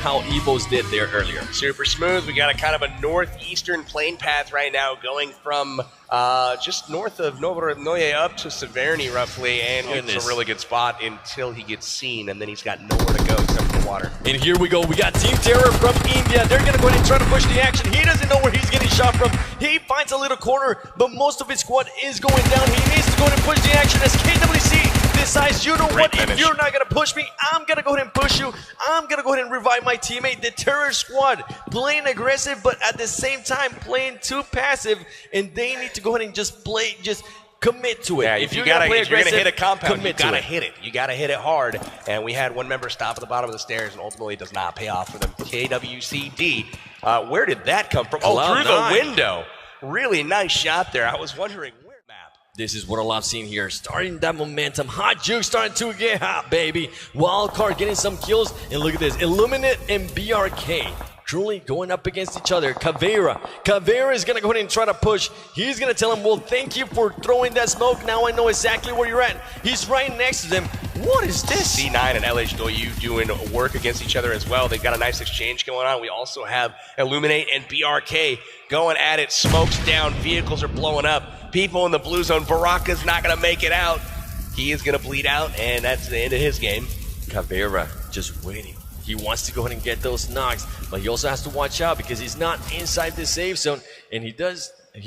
how Evos did there earlier. Super smooth. We got a kind of a northeastern plane path right now going from just north of Novornoye up to Severny roughly, and it's a really good spot until he gets seen, and then he's got nowhere to go except for the water. And here we go. We got Team Terror from India. They're going to go ahead and try to push the action. He doesn't know where he's getting shot from. He finds a little corner, but most of his squad is going down. He needs to go ahead and push the action as KWC decides, you know what, if you're not going to push me, I'm going to go ahead and push you. I'm going to go ahead and revive my teammate. The Terror squad playing aggressive, but at the same time playing too passive, and they need to go ahead and just commit to it. Yeah, if you're going to hit a compound, you got to hit it. You got to hit it hard. And we had one member stop at the bottom of the stairs, and ultimately it does not pay off for them. KWCD, where did that come from? Oh, through the window. Really nice shot there. I was wondering where map. This is what I love seeing here. Starting that momentum. Hot Juke starting to get hot, baby. Wildcard getting some kills. And look at this. Illuminate and BRK. Truly going up against each other. Caveira is going to go ahead and try to push. He's going to tell him, well, thank you for throwing that smoke. Now I know exactly where you're at. He's right next to them. What is this? C9 and LH doing work against each other as well. They've got a nice exchange going on. We also have Illuminate and BRK going at it. Smoke's down. Vehicles are blowing up. People in the blue zone. Baraka's not going to make it out. He is going to bleed out, and that's the end of his game. Caveira just waiting. He wants to go ahead and get those knocks, but he also has to watch out because he's not inside the safe zone, and he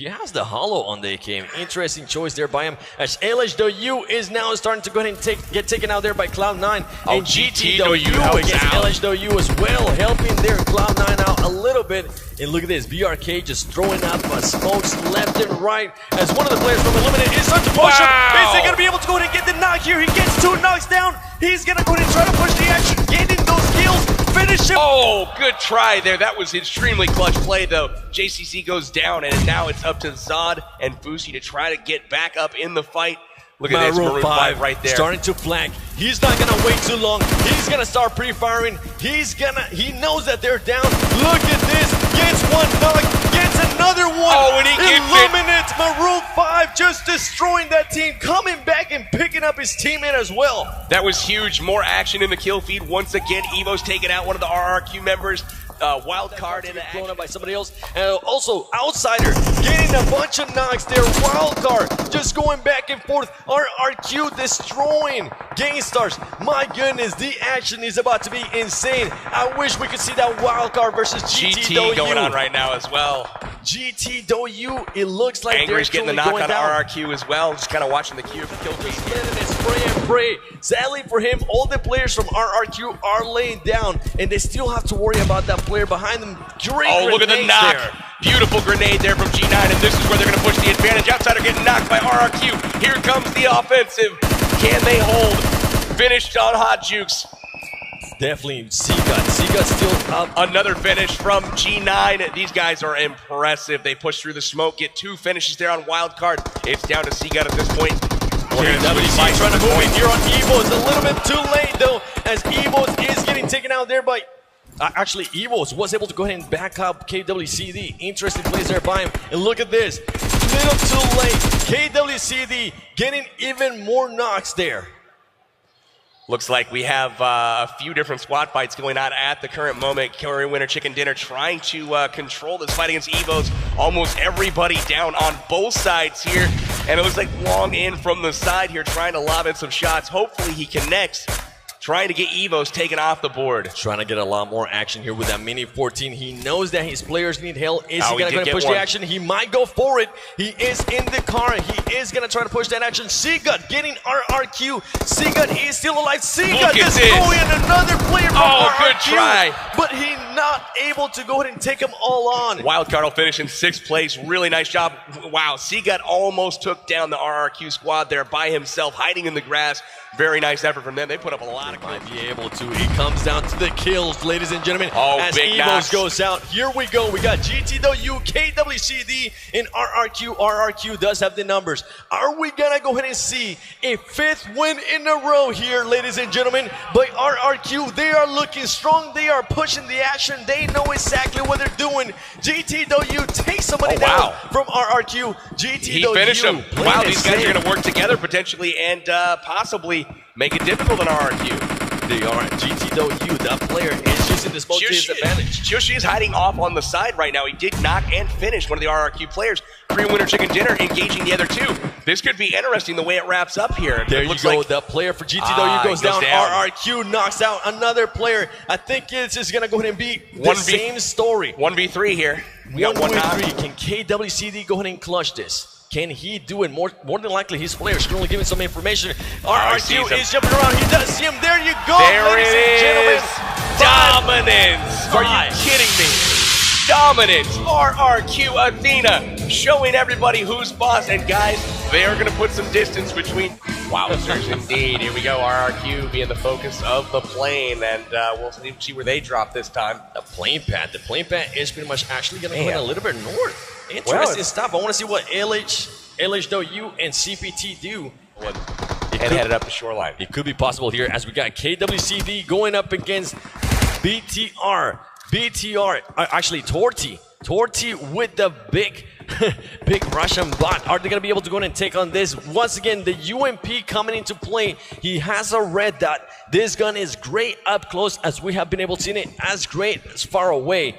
has the hollow on the AK. Interesting choice there by him, as LHW is now starting to go ahead and get taken out there by Cloud9. And GTW against LHW as well, helping their Cloud9 out a little bit. And look at this, BRK just throwing up smokes left and right as one of the players from Illuminate is starting to push him. Is he going to be able to go ahead and get the knock here? He gets 2 knocks down. He's going to go ahead and try to push the action, getting those kills, finish him. Oh, good try there. That was extremely clutch play, though. JCC goes down, and now it's up to Zod and Fusi to try to get back up in the fight. Look at this, Maroon 5 right there. Starting to flank. He's not going to wait too long. He's going to start pre-firing. He knows that they're down. Look at this. Gets 1 knock. Gets another one. Oh, and he Illuminate Maroon 5 just destroying that team. Coming back and picking up his teammate as well. That was huge. More action in the kill feed. Once again, Evo's taking out one of the RRQ members. Wild card in blown up by somebody else. Also, Outsider getting a bunch of knocks there. Wild card just going back and forth. RRQ destroying Gainstars. My goodness, the action is about to be insane. I wish we could see that wild card versus GT going on right now as well. GTW, it looks like Angry's getting the knock on RRQ as well. Just kind of watching the queue. Spray and pray. Sadly for him, all the players from RRQ are laying down, and they still have to worry about that player behind them. Oh, look at the knock. There. Beautiful grenade there from G9, and this is where they're going to push the advantage. Outsider getting knocked by RRQ. Here comes the offensive. Can they hold? Finished on Hot Jukes. Definitely Seagut still up. Another finish from G9. These guys are impressive. They push through the smoke, get 2 finishes there on Wildcard. It's down to Seagut at this point. KWC trying to move in here on Evo. It's a little bit too late though, as Evo is getting taken out there by... actually, Evo was able to go ahead and back up KWCD. Interesting plays there by him. And look at this. Little too late. KWCD getting even more knocks there. Looks like we have a few different squad fights going on at the current moment. Curry Winner Chicken Dinner trying to control this fight against Evos. Almost everybody down on both sides here. And it looks like Long in from the side here trying to lob in some shots. Hopefully he connects. Trying to get Evos taken off the board. Trying to get a lot more action here with that Mini 14. He knows that his players need help. Is he going to push the action? He might go for it. He is in the car. He is going to try to push that action. Seagut getting RRQ. Seagut is still alive. Seagut destroying another player from RRQ. Good try. But he not able to go ahead and take them all on. Wildcard will finish in 6th place. Really nice job. Wow, Seagut almost took down the RRQ squad there by himself, hiding in the grass. Very nice effort from them. They put up a lot of might be able to. He comes down to the kills, ladies and gentlemen. Oh, as big Evos knocks. Goes out. Here we go. We got GTW, KWCD, and RRQ. RRQ does have the numbers. Are we going to go ahead and see a 5th win in a row here, ladies and gentlemen? By RRQ, they are looking strong. They are pushing the action. They know exactly what they're doing. GTW takes somebody down from RRQ. GTW. He finished him. Wow, these guys are going to work together potentially and possibly make it difficult on RRQ. They are. GTW, that player is using the smoke to his advantage. Chushi is hiding off on the side right now. He did knock and finish one of the RRQ players. Korean Winter Chicken Dinner engaging the other two. This could be interesting the way it wraps up here. There you go. The player for GTW goes down. RRQ knocks out another player. I think it's just going to go ahead and be the same story. 1v3 here. We got 1v3. Can KWCD go ahead and clutch this? Can he do it? More than likely, his players are only giving some information. RRQ is jumping around. He does see him. There you go, ladies and gentlemen. Dominance. Are you kidding me? Dominance. RRQ Athena showing everybody who's boss. And guys, they are going to put some distance between. Wowzers, indeed. Here we go. RRQ being the focus of the plane. And we'll see where they drop this time. The plane pad. The plane pad is pretty much actually going to go in a little bit north. Interesting stuff. I want to see what LHW and CPT do. And headed up the shoreline. It could be possible here as we got KWCD going up against BTR. Actually Torty. Torty with the big Russian bot. Are they going to be able to go in and take on this? Once again, the UMP coming into play. He has a red dot. This gun is great up close as we have been able to see it, as great as far away.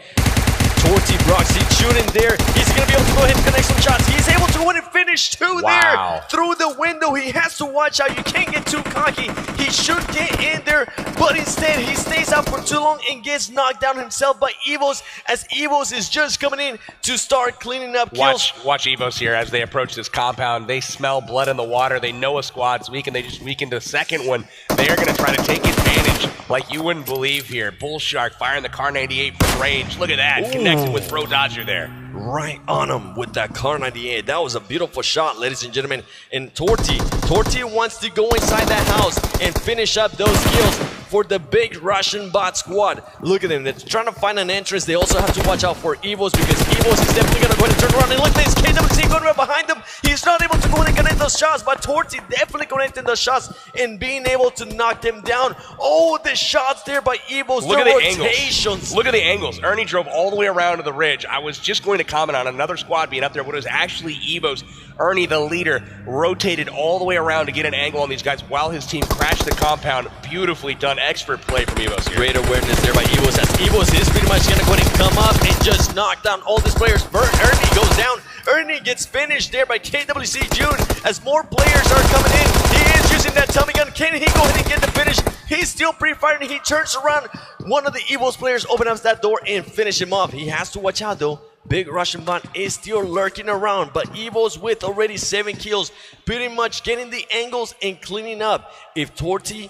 Torty Broxy shooting there. He's going to be able to go ahead and connect some shots. He's able to win and finish two there through the window. He has to watch out. You can't get too cocky. He should get in there, but instead he stays out for too long and gets knocked down himself by Evos, as Evos is just coming in to start cleaning up kills. Watch Evos here as they approach this compound. They smell blood in the water. They know a squad's weak, and they just weakened the second one. They are going to try to take advantage like you wouldn't believe here. Bull Shark firing the Car 98 from range. Look at that. Connected with Bro Dodger there. Right on him with that Car 98. That was a beautiful shot, ladies and gentlemen. And Torty wants to go inside that house and finish up those kills for the big Russian bot squad. Look at them. They're trying to find an entrance. They also have to watch out for Evos, because Evos is definitely going to go ahead and turn around. And look at this. KWC going right behind them. He's not able to go in and connect those shots, but Torty definitely connecting those shots and being able to knock them down. Oh, the shots there by Evos. Look at the angles. Look at the angles. Ernie drove all the way around to the ridge. I was just going to comment on another squad being up there, but it was actually Evos. Ernie, the leader, rotated all the way around to get an angle on these guys while his team crashed the compound. Beautifully done. Expert play from Evos here. Great awareness there by Evos, as Evos is pretty much going to go ahead and come up and just knock down all these players. Ernie goes down. Ernie gets finished there by KWC June as more players are coming in. He is using that tummy gun. Can he go ahead and get the finish? He's still pre-firing. He turns around. One of the Evos players opens up that door and finish him off. He has to watch out though. Big Russian bot is still lurking around, but Evos with already 7 kills, pretty much getting the angles and cleaning up. If Torty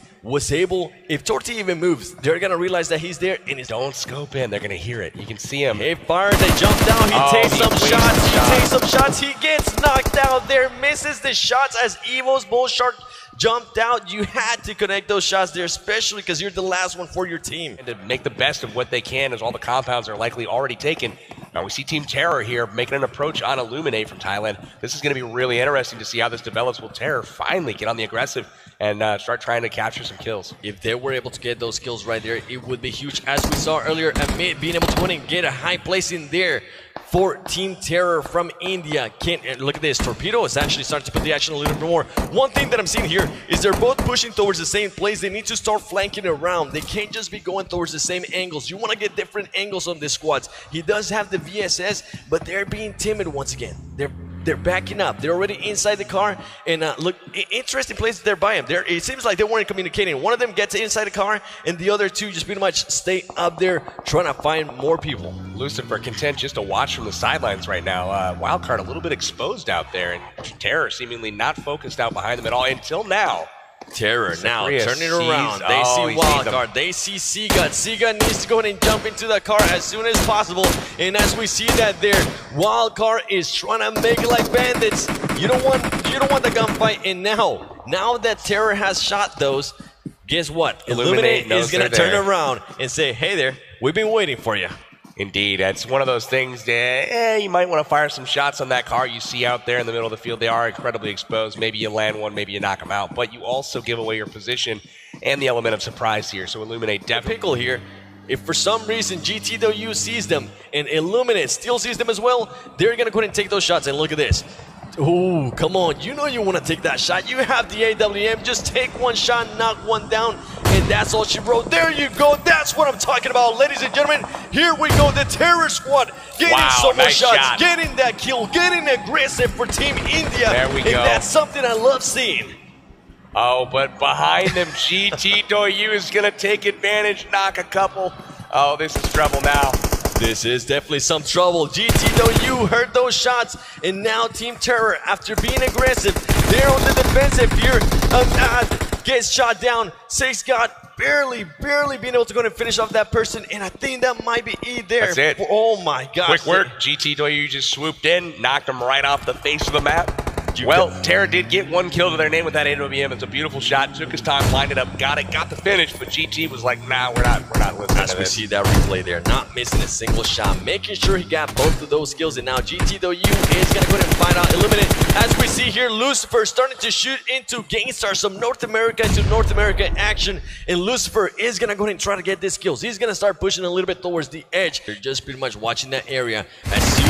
even moves, they're going to realize that he's there. And don't scope in. They're going to hear it. You can see him. He fired. They jump down. He takes some shots. He gets knocked out there. Misses the shots as Evos Bull Shark jumped out. You had to connect those shots there, especially because you're the last one for your team. And to make the best of what they can, as all the compounds are likely already taken. Now we see Team Terror here making an approach on Illuminate from Thailand. This is going to be really interesting to see how this develops. Will Terror finally get on the aggressive and start trying to capture some kills? If they were able to get those kills right there, it would be huge. As we saw earlier, Amit being able to win and get a high place in there for Team Terror from India. Look at this. Torpedo is actually starting to put the action a little bit more. One thing that I'm seeing here is they're both pushing towards the same place. They need to start flanking around. They can't just be going towards the same angles. You want to get different angles on these squads. He does have the VSS, but they're being timid once again. They're backing up. They're already inside the car. And look, interesting places there by him. It seems like they weren't communicating. One of them gets inside the car, and the other two just pretty much stay up there trying to find more people. Lucifer content just to watch from the sidelines right now. Wildcard a little bit exposed out there, and Terror seemingly not focused out behind them at all until now. Terror now turning around. They see Wildcard. They see Seagut. Seagut needs to go ahead and jump into the car as soon as possible. And as we see that there, Wildcard is trying to make it like bandits. You don't want the gunfight. And now that Terror has shot those, guess what? Illuminate is going to turn around and say, hey there, we've been waiting for you. Indeed, it's one of those things that you might want to fire some shots on that car you see out there in the middle of the field. They are incredibly exposed. Maybe you land one, maybe you knock them out, but you also give away your position and the element of surprise here. So Illuminate definitely. Pickle here. If for some reason GTW sees them and Illuminate still sees them as well, they're going to go ahead and take those shots. And look at this. Ooh, come on. You know you want to take that shot. You have the AWM. Just take one shot, knock one down, and that's all she wrote. There you go. That's what I'm talking about, ladies and gentlemen. Here we go. The Terror Squad getting so much shots, getting that kill, getting aggressive for Team India. There we go. And that's something I love seeing. Oh, but behind them, GT Doyu is going to take advantage, knock a couple. Oh, this is trouble now. This is definitely some trouble. GT though, you heard those shots, and now Team Terror, after being aggressive, they're on the defensive here. Gets shot down. Six got barely being able to go and finish off that person, and I think that might be E there. That's it. Oh my gosh. Quick work. GT Doyu just swooped in, knocked him right off the face of the map. Well, Terra did get one kill to their name with that AWM. It's a beautiful shot. Took his time, lined it up, got the finish. But GT was like, nah, we're not listening As to we this. see that replay there, not missing a single shot, making sure he got both of those skills. And now GT though, you is gonna go ahead and find out, eliminate. As we see here, Lucifer starting to shoot into Gangstar, some North America into North America action, and Lucifer is gonna go ahead and try to get these kills. He's gonna start pushing a little bit towards the edge. They're just pretty much watching that area as Suze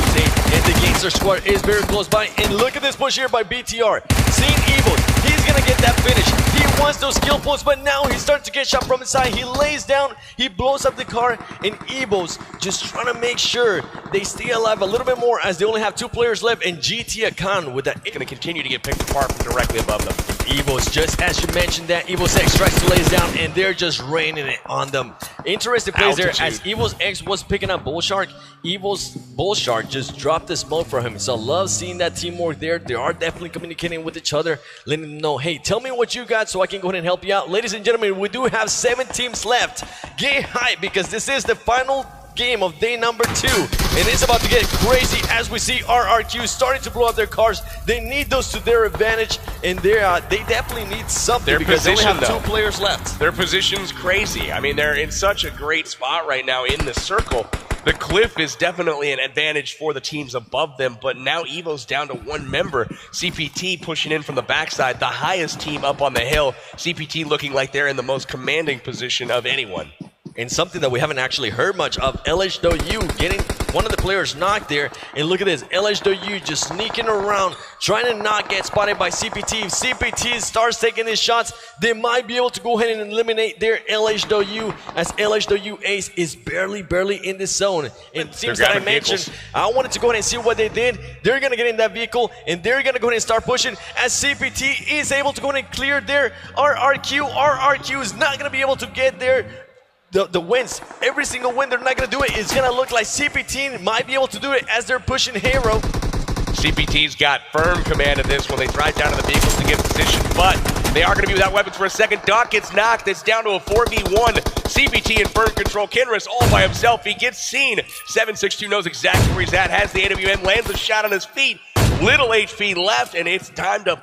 and the Gangstar squad is very close by. And look at this push here by BTR. Seeing Evil, he's gonna get that finish. He wants those kill points, but now he's starting to get shot from inside. He lays down, he blows up the car, and Evo's just trying to make sure they stay alive a little bit more as they only have 2 players left, and GT Akan with that Going to continue to get picked apart from directly above them. Evo's, just as you mentioned that, Evo's X tries to lays down, and they're just raining it on them. Interesting plays there as Evo's X was picking up Bull Shark. Evo's Bull Shark just dropped the smoke for him. So love seeing that teamwork there. They are definitely communicating with each other, letting them know, hey, tell me what you got so I can go ahead and help you out. Ladies and gentlemen, we do have 7 teams left. Get hyped because this is the final game of day number 2, and it's about to get crazy as we see RRQ starting to blow up their cars. They need those to their advantage, and they definitely need something because they only have 2 players left. Their position's crazy. I mean, they're in such a great spot right now in the circle. The cliff is definitely an advantage for the teams above them, but now Evo's down to 1 member. CPT pushing in from the backside, the highest team up on the hill. CPT looking like they're in the most commanding position of anyone. And something that we haven't actually heard much of, LHW getting one of the players knocked there. And look at this, LHW just sneaking around, trying to not get spotted by CPT. If CPT starts taking his shots, they might be able to go ahead and eliminate their LHW, as LHW Ace is barely in the zone. And it seems that I mentioned, I wanted to go ahead and see what they did. They're going to get in that vehicle, and they're going to go ahead and start pushing as CPT is able to go ahead and clear their RRQ. RRQ is not going to be able to get there. The wins, every single win, they're not going to do it. It's going to look like CPT might be able to do it as they're pushing Hero. CPT's got firm command of this when they drive down to the vehicles to get position, but they are going to be without weapons for a second. Doc gets knocked. It's down to a 4v1. CPT in firm control. Kenris all by himself. He gets seen. 762 knows exactly where he's at. Has the AWM, lands a shot on his feet. Little HP left, and it's time to